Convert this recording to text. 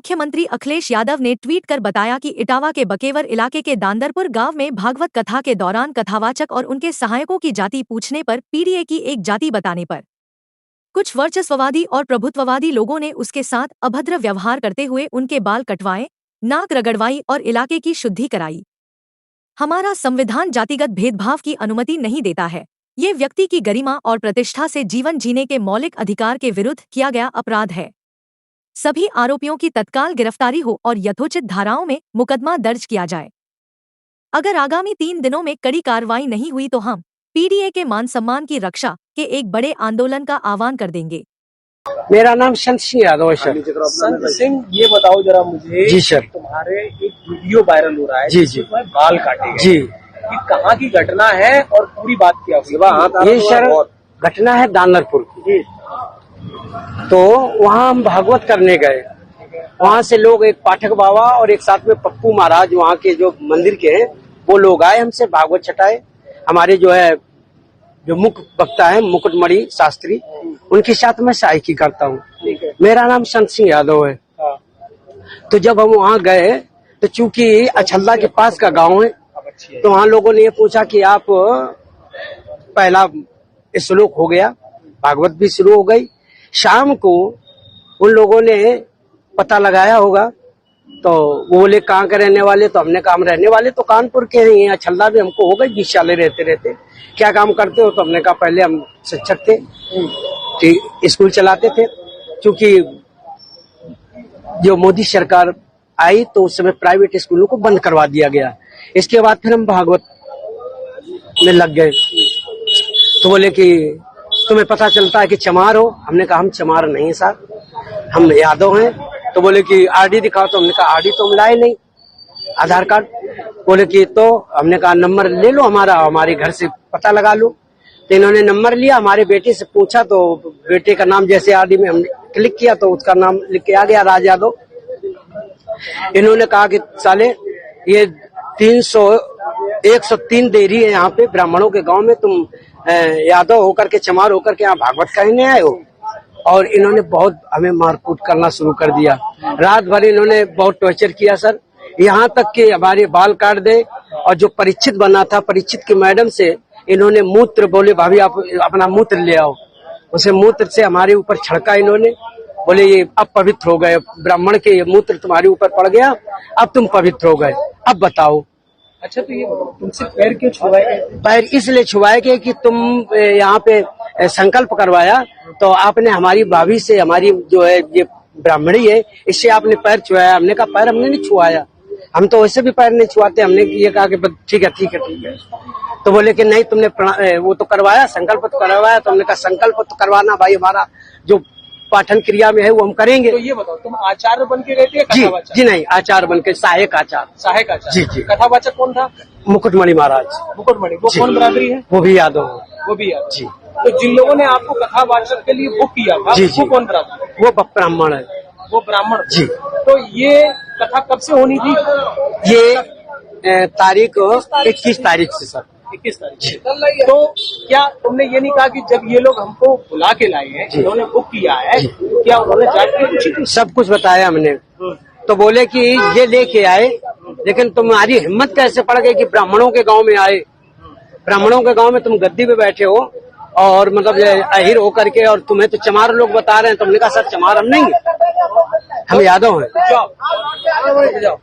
मुख्यमंत्री अखिलेश यादव ने ट्वीट कर बताया कि इटावा के बकेवर इलाके के दांदरपुर गांव में भागवत कथा के दौरान कथावाचक और उनके सहायकों की जाति पूछने पर पीडीए की एक जाति बताने पर कुछ वर्चस्ववादी और प्रभुत्ववादी लोगों ने उसके साथ अभद्र व्यवहार करते हुए उनके बाल कटवाए, नाक रगड़वाई और इलाके की शुद्धि कराई। हमारा संविधान जातिगत भेदभाव की अनुमति नहीं देता है। ये व्यक्ति की गरिमा और प्रतिष्ठा से जीवन जीने के मौलिक अधिकार के विरुद्ध किया गया अपराध है। सभी आरोपियों की तत्काल गिरफ्तारी हो और यथोचित धाराओं में मुकदमा दर्ज किया जाए। अगर आगामी 3 दिनों में कड़ी कार्रवाई नहीं हुई तो हम पीडीए के मान सम्मान की रक्षा के एक बड़े आंदोलन का आह्वान कर देंगे। मेरा नाम संत सिंह यादव है सर। संत सिंह, ये बताओ जरा मुझे। जी सर। तुम्हारे एक वीडियो वायरल हो रहा है। जी जी। बाल काटे गए। जी। ये कहाँ की घटना है और पूरी बात क्या हुई? ये सर घटना है दानरपुर की। तो वहाँ हम भागवत करने गए। वहाँ से लोग, एक पाठक बाबा और एक साथ में पप्पू महाराज वहाँ के जो मंदिर के हैं, वो लोग आए हमसे भागवत छटाए। हमारे जो मुख्य वक्ता है मुकुटमणि शास्त्री, उनके साथ मैं सहायकी करता हूँ। मेरा नाम संत सिंह यादव है। तो जब हम वहाँ गए तो चूंकि अछल्ला के पास का गांव है, तो वहाँ लोगों ने ये पूछा कि आप, पहला श्लोक हो गया, भागवत भी शुरू हो गई। शाम को उन लोगों ने पता लगाया होगा, तो वो बोले कहाँ के रहने वाले? तो हमने कहा हम रहने वाले तो कानपुर के हैं। अछल्ला भी हमको हो गई 20 साल रहते रहते। क्या काम करते हो? तो हमने कहा पहले हम शिक्षक थे, स्कूल चलाते थे। क्योंकि जो मोदी सरकार आई तो उस समय प्राइवेट स्कूलों को बंद करवा दिया गया। इसके बाद फिर हम भागवत में लग गए। तो बोले कि तुम्हें पता चलता है कि चमार हो? हमने कहा हम चमार नहीं साहब, हम यादव हैं। तो बोले कि आरडी दिखाओ। तो हमने कहा आरडी तो हम लाए नहीं, आधार कार्ड। बोले कि तो हमने कहा नंबर ले लो हमारा, हमारे घर से पता लगा लो। तो इन्होंने नंबर लिया, हमारे बेटे से पूछा तो बेटे का नाम जैसे आरडी में हमने क्लिक किया तो उसका नाम लिख के आ गया, राज यादव। इन्होंने कहा कि साले ये 103 देरी है यहाँ पे ब्राह्मणों के गांव में, तुम यादव होकर के, चमार होकर के यहाँ भागवत कहने आए हो। और इन्होंने बहुत हमें मारकूट करना शुरू कर दिया। रात भर इन्होंने बहुत टॉर्चर किया सर, यहाँ तक कि हमारे बाल काट दे। और जो परीक्षित बना था, परीक्षित की मैडम से इन्होंने मूत्र, बोले भाभी आप अपना मूत्र ले आओ। उसे मूत्र से हमारे ऊपर छड़का इन्होंने। बोले ये अब पवित्र हो गए, ब्राह्मण के ये मूत्र तुम्हारे ऊपर पड़ गया, अब तुम पवित्र हो गए, अब बताओ। अच्छा, तो ये तुमसे पैर क्यों छुआए? पैर इसलिए छुआए गए कि तुम यहाँ पे संकल्प करवाया, तो आपने हमारी भाभी से, हमारी जो है ये ब्राह्मणी है, इससे आपने पैर छुआया। हमने कहा पैर हमने नहीं छुआया, हम तो वैसे भी पैर नहीं छुआते। हमने ये कहा कि ठीक है ठीक है ठीक है। तो बोले कि नहीं तुमने वो तो करवाया, संकल्प तो करवाया। तो हमने कहा संकल्प तो करवाना भाई, हमारा जो पाठन क्रिया में है वो हम करेंगे। तो ये बताओ, तुम आचार्य बन के गए थे? जी जी नहीं, आचार्य बन के, सहायक आचार्य। सहायक आचार्य। जी जी। कथावाचक कौन था? मुकुटमणि महाराज। मुकुटमणि, वो कौन बराबरी है? वो भी यादव। वो भी यादव। जी। तो जिन लोगों ने आपको कथावाचक के लिए बुक किया था, जी, वो कौन बराबर? वो ब्राह्मण है। वो ब्राह्मण जी। तो ये कथा कब से होनी थी? ये तारीख 21 तारीख से सर। 21 तारीख। तो क्या तुमने ये नहीं कहा कि जब ये लोग हमको बुला के लाए हैं, इन्होंने बुक किया है, क्या उन्होंने जाके पूछी? सब कुछ बताया हमने। तो बोले कि ये लेके आए, लेकिन तुम्हारी हिम्मत कैसे पड़ गई कि ब्राह्मणों के गांव में आए? ब्राह्मणों के गांव में तुम गद्दी पे बैठे हो और मतलब अहिर होकर के, और तुम्हें तो चमार लोग बता रहे हैं। तुमने कहा सर चमार हम नहीं, हम यादव हैं। जाओ।